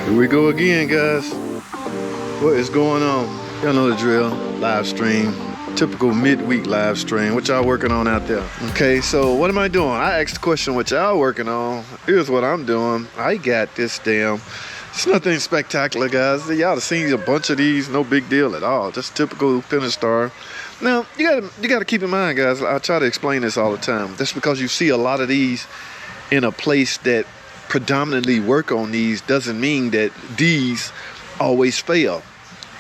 Here we go again, guys. What is going on? Y'all know the drill. Live stream. Typical midweek live stream. What y'all working on out there? Okay, so what am I doing? I asked the question, what y'all working on? Here's what I'm doing. I got this damn. It's nothing spectacular, guys. Y'all have seen a bunch of these. No big deal at all. Just typical Pentastar. Now, you gotta keep in mind, guys. I try to explain this all the time. Just because you see a lot of these in a place that predominantly work on these doesn't mean that these always fail.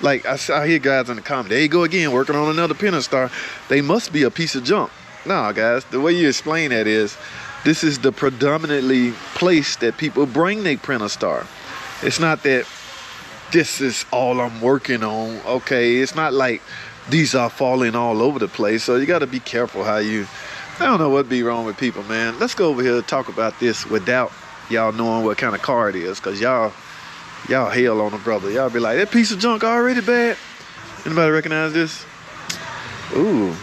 Like I hear guys in the comments, there you go again, working on another Pentastar. They must be a piece of junk. No, guys, the way you explain that is, this is the predominantly place that people bring their Pentastar. It's not that this is all I'm working on. Okay, it's not like these are falling all over the place. So you got to be careful how you. I don't know what be wrong with people, man. Let's go over here and talk about this without y'all knowing what kind of car it is, because y'all hell on a brother. Y'all be like, that piece of junk already bad. Anybody recognize this? Ooh,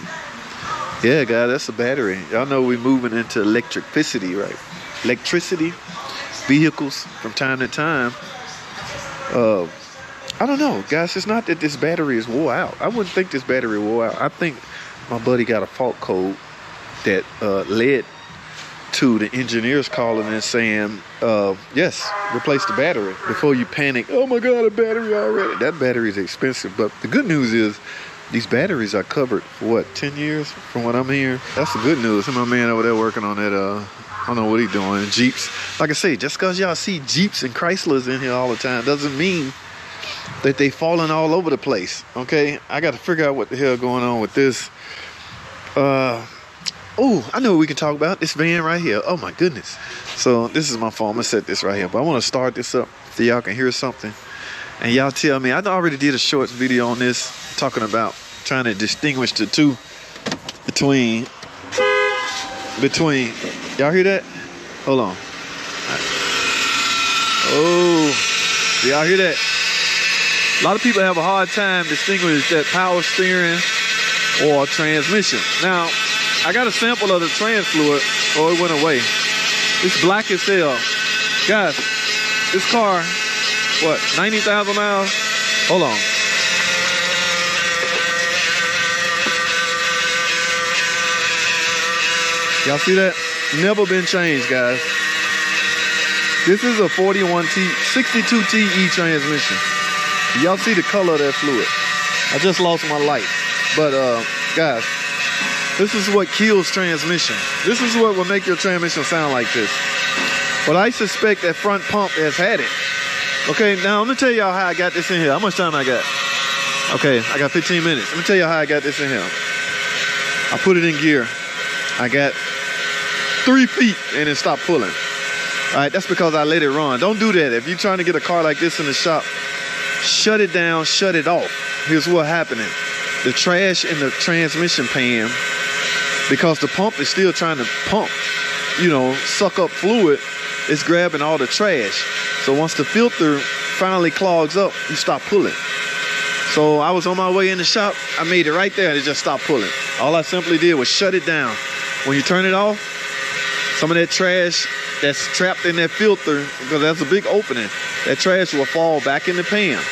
yeah, guys, that's a battery. Y'all know we moving into electricity, right? Electricity vehicles from time to time. I don't know, guys. It's not that this battery is wore out. I wouldn't think this battery wore out. I think my buddy got a fault code that led to the engineers calling and saying, yes, replace the battery before you panic. Oh my God, a battery already. That battery is expensive. But the good news is these batteries are covered for what, 10 years from what I'm hearing. That's the good news. And my man over there working on that, I don't know what he's doing, Jeeps. Like I say, just because y'all see Jeeps and Chryslers in here all the time doesn't mean that they falling all over the place. Okay, I got to figure out what the hell going on with this. Oh, I know what we can talk about. This van right here. Oh my goodness. So this is my phone. I'm gonna set this right here. But I want to start this up so y'all can hear something. And y'all tell me. I already did a shorts video on this, talking about trying to distinguish the two between. Y'all hear that? Hold on. Oh, y'all hear that? A lot of people have a hard time distinguishing that power steering or transmission. Now, I got a sample of the trans fluid. Oh, it went away. It's black as hell. Guys, this car, what, 90,000 miles? Hold on. Y'all see that? Never been changed, guys. This is a 62 TE transmission. Y'all see the color of that fluid. I just lost my light. But, guys, this is what kills transmission. This is what will make your transmission sound like this. But I suspect that front pump has had it. Okay, now I'm gonna tell y'all how I got this in here. How much time I got? Okay, I got 15 minutes. Let me tell you how I got this in here. I put it in gear. I got 3 feet and it stopped pulling. All right, that's because I let it run. Don't do that. If you're trying to get a car like this in the shop, shut it down, shut it off. Here's what's happening. The trash in the transmission pan, because the pump is still trying to pump, you know, suck up fluid, it's grabbing all the trash. So once the filter finally clogs up, you stop pulling. So I was on my way in the shop, I made it right there and it just stopped pulling. All I simply did was shut it down. When you turn it off, some of that trash that's trapped in that filter, because that's a big opening, that trash will fall back in the pan.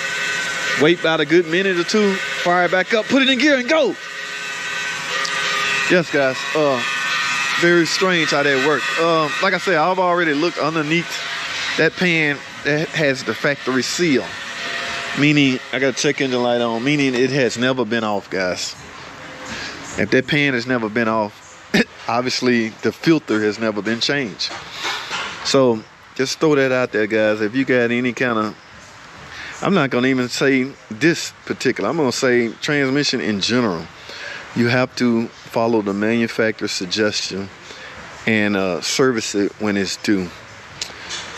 Wait about a good minute or two, fire it back up, put it in gear and go. Yes, guys, very strange how that worked. Like I said, I've already looked underneath that pan that has the factory seal, meaning I got check engine light on, meaning it has never been off, guys. If that pan has never been off, obviously the filter has never been changed. So just throw that out there, guys. If you got any kind of, I'm not gonna even say this particular, I'm gonna say transmission in general, you have to follow the manufacturer's suggestion and service it when it's due.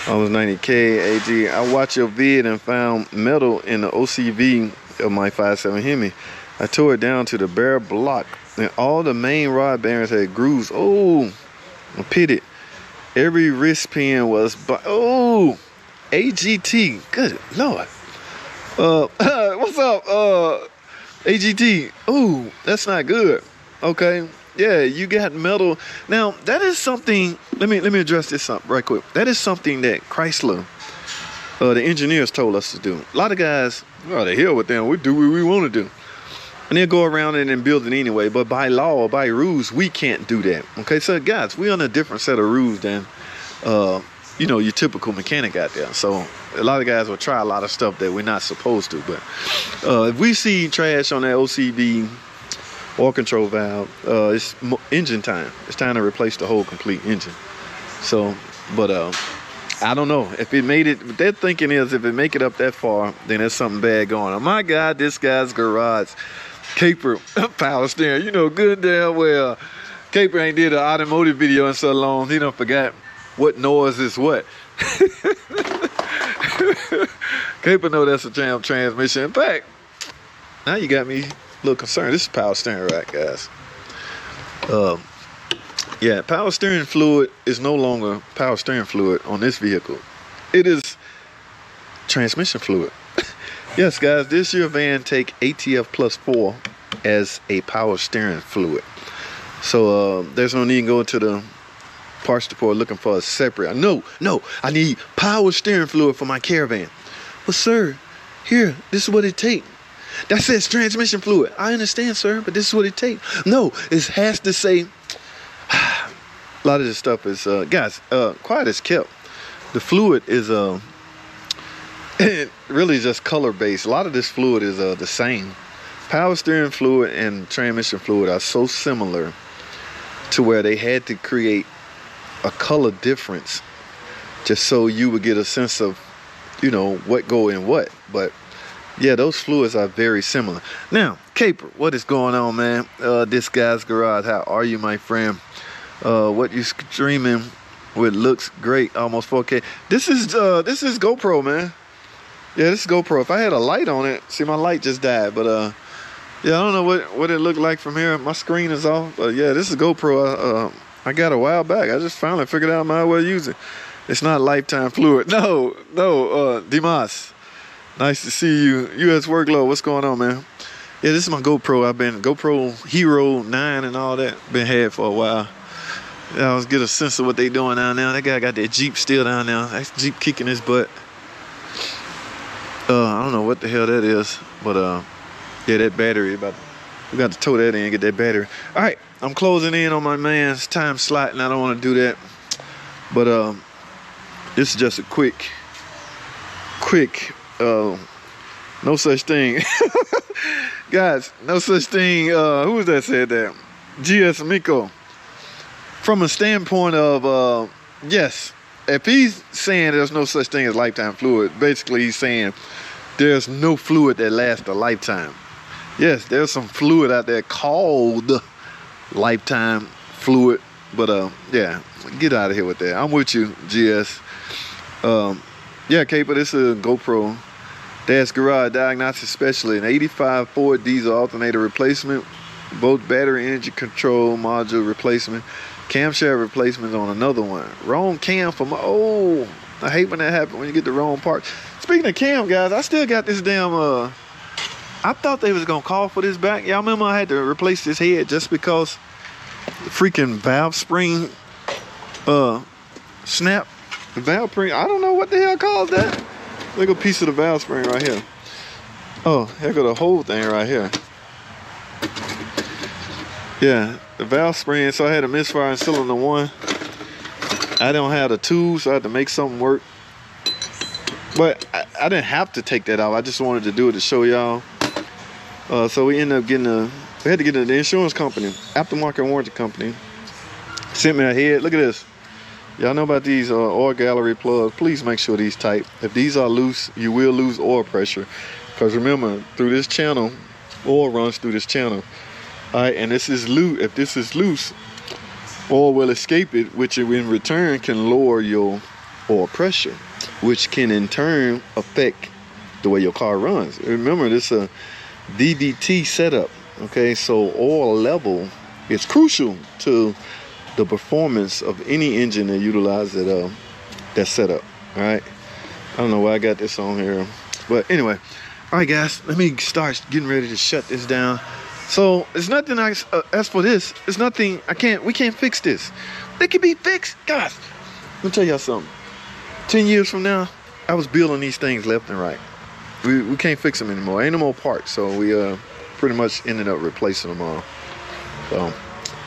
I was 90K AG. I watched your vid and found metal in the OCV of my 5.7 Hemi. I tore it down to the bare block and all the main rod bearings had grooves. Oh, I pitted. Every wrist pin was, oh, AGT, good Lord. What's up, AGT? Ooh, that's not good. Okay, yeah, you got metal. Now that is something. Let me address this up right quick. That is something that Chrysler the engineers told us to do. A lot of guys, oh, the hell with them, we do what we want to do. And they'll go around it and build it anyway. But by law or by rules, we can't do that. Okay, so guys, we're on a different set of rules than, you know, your typical mechanic out there. So a lot of guys will try a lot of stuff that we're not supposed to. But if we see trash on that OCV oil control valve, it's engine time. It's time to replace the whole complete engine. So, but I don't know if it made it. Their thinking is if it make it up that far, then there's something bad going on. My God, this guy's garage, Caper power steering. You know good damn well, Caper ain't did an automotive video in so long. He done forgot what noise is what. Caper know that's a jam transmission. In fact, now you got me a little concerned. This is power steering rack, guys. Yeah, power steering fluid is no longer power steering fluid on this vehicle. It is transmission fluid. Yes, guys, this year van take ATF plus 4 as a power steering fluid. So there's no need to go to the parts depot looking for a separate. No, I need power steering fluid for my Caravan. Well, sir, here, this is what it takes. That says transmission fluid. I understand, sir, but this is what it takes. No, it has to say. A lot of this stuff is, guys, quiet as kept. The fluid is really just color based. A lot of this fluid is the same. Power steering fluid and transmission fluid are so similar to where they had to create a color difference just so you would get a sense of, you know, what go in what. But yeah, those fluids are very similar. Now, Caper, what is going on, man? This guy's garage. How are you, my friend? What you streaming with looks great, almost 4K. This is GoPro, man. Yeah, this is GoPro. If I had a light on it, see, my light just died, but yeah, I don't know what it looked like from here. My screen is off, but yeah, this is GoPro. I got a while back. I just finally figured out my way to use it. It's not lifetime fluid. No, Dimas. Nice to see you. US Workload, what's going on, man? Yeah, this is my GoPro. I've been GoPro Hero 9 and all that. Been had for a while. Yeah, I was get a sense of what they doing down there. That guy got that Jeep still down there. That Jeep kicking his butt. I don't know what the hell that is, but yeah, that battery. We got to tow that in and get that battery. All right, I'm closing in on my man's time slot, and I don't want to do that. But this is just a quick. No such thing, guys. No such thing. Who was that said that? GS Miko. From a standpoint of, yes, if he's saying there's no such thing as lifetime fluid, basically he's saying there's no fluid that lasts a lifetime. Yes, there's some fluid out there called lifetime fluid, but yeah, get out of here with that. I'm with you, GS. Yeah, Caper, this is a GoPro. Dash Garage Diagnostics Specialist, an 85 Ford diesel alternator replacement, both battery energy control module replacement, camshaft replacements on another one. Wrong cam for my, oh, I hate when that happens when you get the wrong part. Speaking of cam, guys, I still got this damn, I thought they was gonna call for this back. Y'all remember I had to replace this head just because the freaking valve spring, snap. The valve spring, I don't know what the hell caused that. Look at a piece of the valve spring right here. Oh, heck of the whole thing right here. Yeah, the valve spring, so I had a misfire in cylinder 1. I don't have the tools, so I had to make something work. But I didn't have to take that out. I just wanted to do it to show y'all. So we ended up getting we had to get the insurance company, aftermarket warranty company. Sent me a head. Look at this. Y'all know about these oil gallery plugs. Please make sure these tight. If these are loose, you will lose oil pressure. Because remember, through this channel, oil runs through this channel. All right, and this is loose. If this is loose, oil will escape it, which in return can lower your oil pressure, which can in turn affect the way your car runs. Remember, this is a VVT setup. Okay, so oil level is crucial to the performance of any engine that utilizes that setup. All right, I don't know why I got this on here, but anyway. All right, guys, let me start getting ready to shut this down. So it's nothing as for this, it's nothing we can't fix this. It can be fixed, guys. Let me tell y'all something. 10 years from now, I was building these things left and right. We can't fix them anymore. Ain't no more parts, so we pretty much ended up replacing them all. So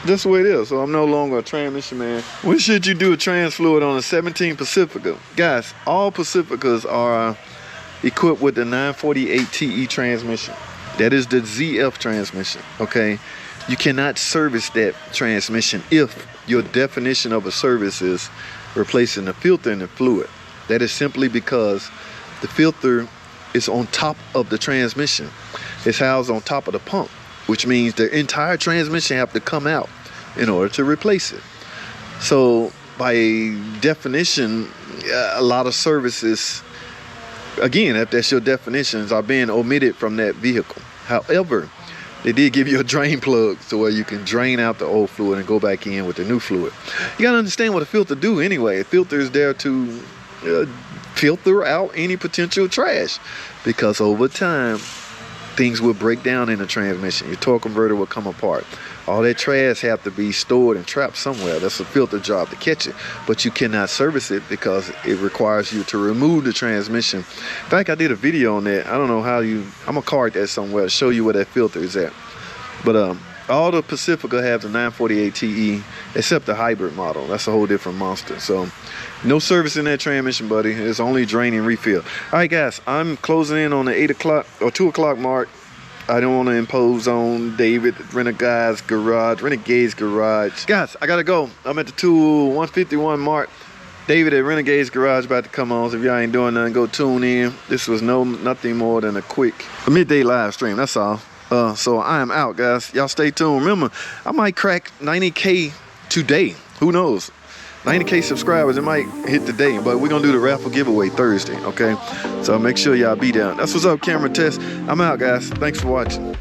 that's the way it is. So I'm no longer a transmission man. When should you do a trans fluid on a 17 Pacifica? Guys, all Pacificas are equipped with the 948 TE transmission. That is the ZF transmission, okay? You cannot service that transmission if your definition of a service is replacing the filter and the fluid. That is simply because the filter is on top of the transmission. It's housed on top of the pump, which means the entire transmission have to come out in order to replace it. So by definition, a lot of services, again, if that's your definitions, are being omitted from that vehicle. However, they did give you a drain plug so where you can drain out the old fluid and go back in with the new fluid. You gotta understand what a filter do anyway. A filter is there to filter out any potential trash, because over time things will break down in the transmission. Your torque converter will come apart. All that trash have to be stored and trapped somewhere. That's a filter job to catch it, but you cannot service it because it requires you to remove the transmission. In fact, I did a video on that. I don't know how I'm gonna card that somewhere to show you where that filter is at. But all the Pacifica have the 948 TE except the hybrid model. That's a whole different monster. So no service in that transmission, buddy. It's only drain and refill. All right, guys, I'm closing in on the 8 o'clock or 2 o'clock mark. I don't want to impose on David Renegade's garage. Guys, I gotta go. I'm at the 151 mark. David at Renegade's Garage about to come on. So if y'all ain't doing nothing, go tune in. This was nothing more than a quick midday live stream. That's all. So I am out, guys. Y'all stay tuned. Remember, I might crack 90K today. Who knows? 90K subscribers, it might hit today, but we're gonna do the raffle giveaway Thursday, okay? So make sure y'all be down. That's what's up, camera test. I'm out, guys. Thanks for watching.